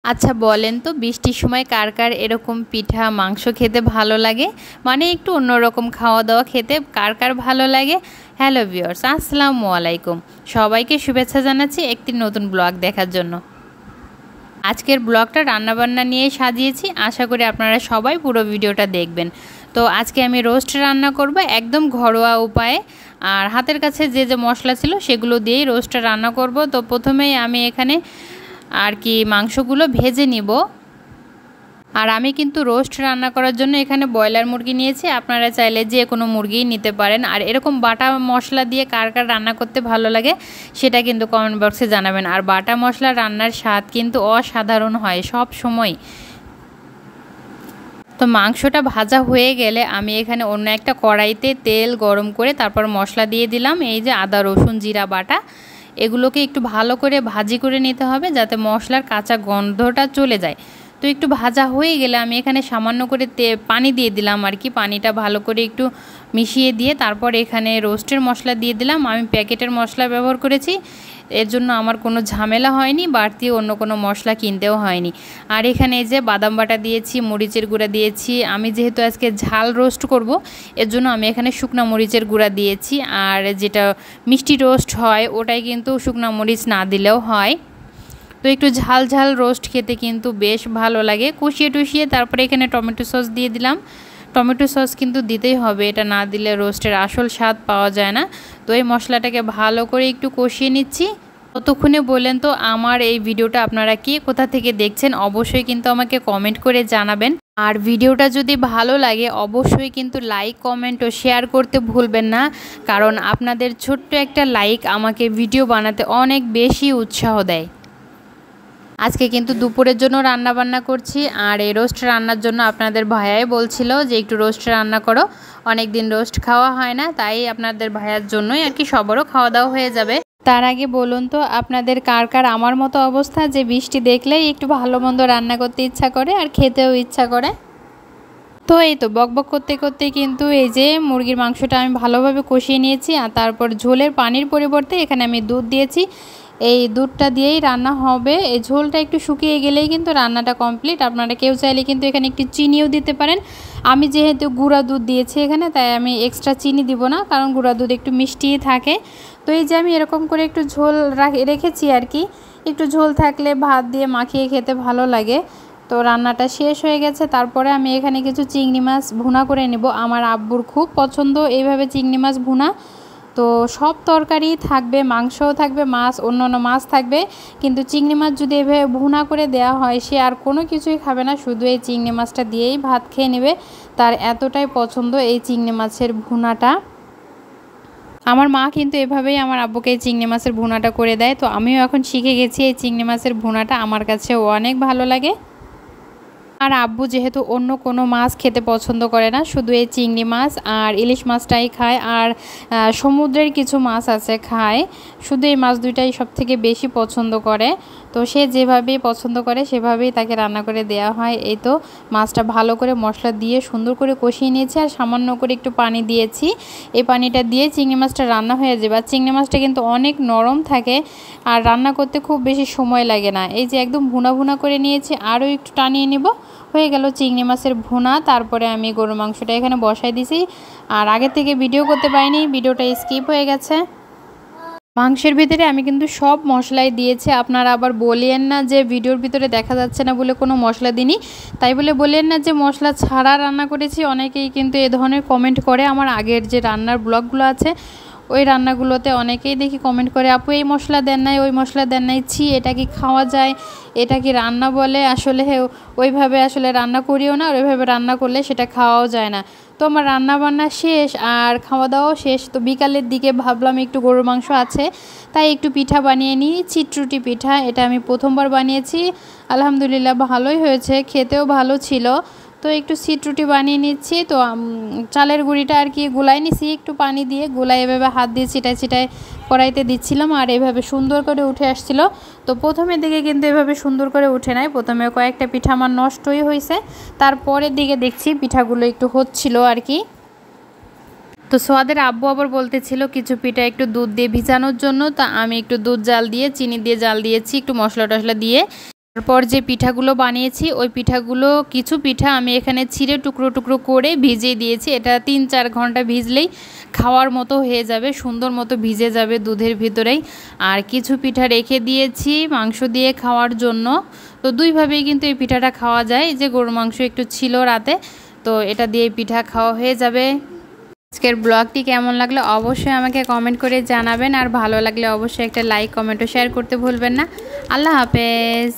আচ্ছা বলেন তো বৃষ্টির সময় কার কার এরকম পিঠা মাংস খেতে ভালো লাগে, মানে একটু অন্যরকম খাওয়া দাওয়া খেতে কার কার ভালো লাগে। হ্যালো ভিউয়ার্স, আসসালামু আলাইকুম। সবাইকে শুভেচ্ছা জানাচ্ছি একটি নতুন ব্লগ দেখার জন্য। আজকের ব্লগটা রান্নাবান্না নিয়ে সাজিয়েছি, আশা করি আপনারা সবাই পুরো ভিডিওটা দেখবেন। তো আজকে আমি রোস্ট রান্না করব একদম ঘরোয়া উপায়ে, আর হাতের কাছে যে যে মশলা ছিল সেগুলো দিয়েই রোস্টটা রান্না করব। তো প্রথমেই আমি এখানে আর কি মাংসগুলো ভেজে নিব। আর আমি কিন্তু রোস্ট রান্না করার জন্য এখানে ব্রয়লার মুরগি নিয়েছি, আপনারা চাইলে যে কোনো মুরগিই নিতে পারেন। আর এরকম বাটা মশলা দিয়ে কার কার রান্না করতে ভালো লাগে সেটা কিন্তু কমেন্ট বক্সে জানাবেন। আর বাটা মশলা রান্নার স্বাদ কিন্তু অসাধারণ হয় সব সময়। তো মাংসটা ভাজা হয়ে গেলে আমি এখানে অন্য একটা কড়াইতে তেল গরম করে তারপর মশলা দিয়ে দিলাম। এই যে আদা রসুন জিরা বাটা, এগুলোকে একটু ভালো করে ভাজি করে নিতে হবে যাতে মশলার কাঁচা গন্ধটা চলে যায়। তো একটু ভাজা হয়ে গেলে আমি এখানে সামান্য করে পানি দিয়ে দিলাম আর কি। পানিটা ভালো করে একটু মিশিয়ে দিয়ে তারপর এখানে রোস্টের মশলা দিয়ে দিলাম। আমি প্যাকেটের মশলা ব্যবহার করেছি, এর জন্য আমার কোনো ঝামেলা হয়নি, বাড়তি অন্য কোনো মশলা কিনতেও হয়নি। আর এখানে এই যে বাদাম বাটা দিয়েছি, মরিচের গুঁড়া দিয়েছি। আমি যেহেতু আজকে ঝাল রোস্ট করব এর জন্য আমি এখানে শুকনা মরিচের গুঁড়া দিয়েছি। আর যেটা মিষ্টি রোস্ট হয় ওটাই কিন্তু শুকনা মরিচ না দিলেও হয়। তো একটু ঝাল ঝাল রোস্ট খেতে কিন্তু বেশ ভালো লাগে। কষিয়ে টুষিয়ে তারপরে এখানে টমেটো সস দিয়ে দিলাম। টমেটো সস কিন্তু দিতেই হবে, এটা না দিলে রোস্টের আসল স্বাদ পাওয়া যায় না। তো এই মশলাটাকে ভালো করে একটু কষিয়ে নিচ্ছি। ততক্ষণে বললেন তো আমার এই ভিডিওটা আপনারা কে কোথা থেকে দেখছেন অবশ্যই কিন্তু আমাকে কমেন্ট করে জানাবেন। আর ভিডিওটা যদি ভালো লাগে অবশ্যই কিন্তু লাইক কমেন্ট ও শেয়ার করতে ভুলবেন না, কারণ আপনাদের ছোট্ট একটা লাইক আমাকে ভিডিও বানাতে অনেক বেশি উৎসাহ দেয়। আজকে কিন্তু দুপুরের জন্য রান্না বান্না করছি। আর এই রোস্ট রান্নার জন্য আপনাদের ভাইয়াই বলছিল যে একটু রোস্ট রান্না করো, অনেক দিন রোস্ট খাওয়া হয় না, তাই আপনাদের ভাইয়ার জন্যই আর কি সবারও খাওয়া দাওয়া হয়ে যাবে। তার আগে বলুন তো আপনাদের কার কার আমার মতো অবস্থা, যে বৃষ্টি দেখলেই একটু ভালো মন্দ রান্না করতে ইচ্ছা করে আর খেতেও ইচ্ছা করে। তো এই তো বকবক করতে করতে কিন্তু এই যে মুরগির মাংসটা আমি ভালোভাবে কষিয়ে নিয়েছি। আর তারপর ঝোলের পানির পরিবর্তে এখানে আমি দুধ দিয়েছি। এই দুধটা দিয়েই রান্না হবে। এই ঝোলটা একটু শুকিয়ে গেলেই কিন্তু রান্নাটা কমপ্লিট। আপনারা কেউ চাইলে কিন্তু এখানে একটু চিনিও দিতে পারেন। আমি যেহেতু গুঁড়া দুধ দিয়েছি এখানে, তাই আমি এক্সট্রা চিনি দিব না, কারণ গুঁড়া দুধ একটু মিষ্টিই থাকে। তো এই যে আমি এরকম করে একটু ঝোল রেখেছি আর কি। একটু ঝোল থাকলে ভাত দিয়ে মাখিয়ে খেতে ভালো লাগে। তো রান্নাটা শেষ হয়ে গেছে। তারপরে আমি এখানে কিছু চিংড়ি মাছ ভুনা করে নেব। আমার আব্বুর খুব পছন্দ এইভাবে চিংড়ি মাছ ভুনা। তো সব তরকারি থাকবে, মাংসও থাকবে, মাছ অন্য মাছ থাকবে, কিন্তু চিংড়ি মাছ যদি এভাবে ভুনা করে দেওয়া হয় সে আর কোনো কিছুই খাবে না, শুধু এই চিংড়ি মাছটা দিয়েই ভাত খেয়ে নেবে। তার এতটাই পছন্দ এই চিংড়ি মাছের ভুনাটা। আমার মা কিন্তু এভাবেই আমার আব্বুকে এই চিংড়ি মাছের ভুনাটা করে দেয়। তো আমিও এখন শিখে গেছি এই চিংড়ি মাছের ভুনাটা, আমার কাছেও অনেক ভালো লাগে। আর আব্বু যেহেতু অন্য কোনো মাছ খেতে পছন্দ করে না, শুধু এই চিংড়ি মাছ আর ইলিশ মাছটাই খায়। আর সমুদ্রের কিছু মাছ আছে খায়, শুধু এই মাছ দুইটাই সবথেকে বেশি পছন্দ করে। তো সে যেভাবেই পছন্দ করে সেভাবেই তাকে রান্না করে দেওয়া হয়। এই তো মাছটা ভালো করে মশলা দিয়ে সুন্দর করে কষিয়ে নিয়েছি আর সামান্য করে একটু পানি দিয়েছি। এই পানিটা দিয়ে চিংড়ি মাছটা রান্না হয়ে যাবে। আর চিংড়ি মাছটা কিন্তু অনেক নরম থাকে আর রান্না করতে খুব বেশি সময় লাগে না। এই যে একদম ভুনা ভুনা করে নিয়েছি, আরও একটু টানিয়ে নিব, হয়ে গেল চিংড়ি মাছের ভুনা। তারপরে আমি গরুর মাংসটা এখানে বসাই দিছি। আর আগে থেকে ভিডিও করতে পারিনি, ভিডিওটা স্কিপ হয়ে গেছে। মাংসের ভিতরে আমি কিন্তু সব মশলাই দিয়েছি। আপনারা আবার বলিয়েন না যে ভিডিওর ভিতরে দেখা যাচ্ছে না বলে কোনো মশলা দিইনি, তাই বলে বলেন না যে মশলা ছাড়া রান্না করেছি। অনেকেই কিন্তু এ ধরনের কমেন্ট করে। আমার আগের যে রান্নার ব্লগগুলো আছে ওই রান্নাগুলোতে অনেকেই দেখি কমেন্ট করে, আপু এই মশলা দেন নাই, ওই মশলা দেন নাই, ছি এটা কি খাওয়া যায়, এটা কি রান্না বলে? আসলে ওইভাবে আসলে রান্না করিও না, আর ওইভাবে রান্না করলে সেটা খাওয়াও যায় না। তো আমার রান্না বান্না শেষ আর খাওয়া দাওয়াও শেষ। তো বিকালের দিকে ভাবলাম একটু গরুর মাংস আছে, তাই একটু পিঠা বানিয়ে নিই। চিটরুটি পিঠা, এটা আমি প্রথমবার বানিয়েছি, আলহামদুলিল্লাহ ভালোই হয়েছে, খেতেও ভালো ছিল। তো একটু চিটরুটি বানিয়ে নিচ্ছি। তো চালের গুঁড়িটা আর কি গুলাই নিছি, একটু পানি দিয়ে গুলাই এভাবে হাত দিয়ে ছিটায় ছিটায় কড়াইতে দিচ্ছিলাম, আর এভাবে সুন্দর করে উঠে আসছিল। তো প্রথমের দিকে কিন্তু এভাবে সুন্দর করে উঠে নাই, প্রথমে কয়েকটা পিঠা আমার নষ্টই হয়েছে। তারপরের দিকে দেখছি পিঠাগুলো একটু হচ্ছিল আর কি। তো সোয়াদের আব্বু আবার বলতেছিল কিছু পিঠা একটু দুধ দিয়ে ভিজানোর জন্য। তা আমি একটু দুধ জাল দিয়ে চিনি দিয়ে জাল দিয়েছি, একটু মশলা টশলা দিয়ে। তারপর যে পিঠাগুলো বানিয়েছি ওই পিঠাগুলো কিছু পিঠা আমি এখানে ছিঁড়ে টুকরো টুকরো করে ভিজিয়ে দিয়েছি। এটা ৩-৪ ঘন্টা ভিজলেই খাওয়ার মতো হয়ে যাবে, সুন্দর মতো ভিজে যাবে দুধের ভিতরেই। আর কিছু পিঠা রেখে দিয়েছি মাংস দিয়ে খাওয়ার জন্য। তো দুইভাবেই কিন্তু এই পিঠাটা খাওয়া যায়। এই যে গরুর মাংস একটু ছিল রাতে, তো এটা দিয়ে পিঠা খাওয়া হয়ে যাবে। আজকের ব্লগটি কেমন লাগলো অবশ্যই আমাকে কমেন্ট করে জানাবেন, আর ভালো লাগলে অবশ্যই একটা লাইক কমেন্ট ও শেয়ার করতে ভুলবেন না। আল্লাহ হাফেজ।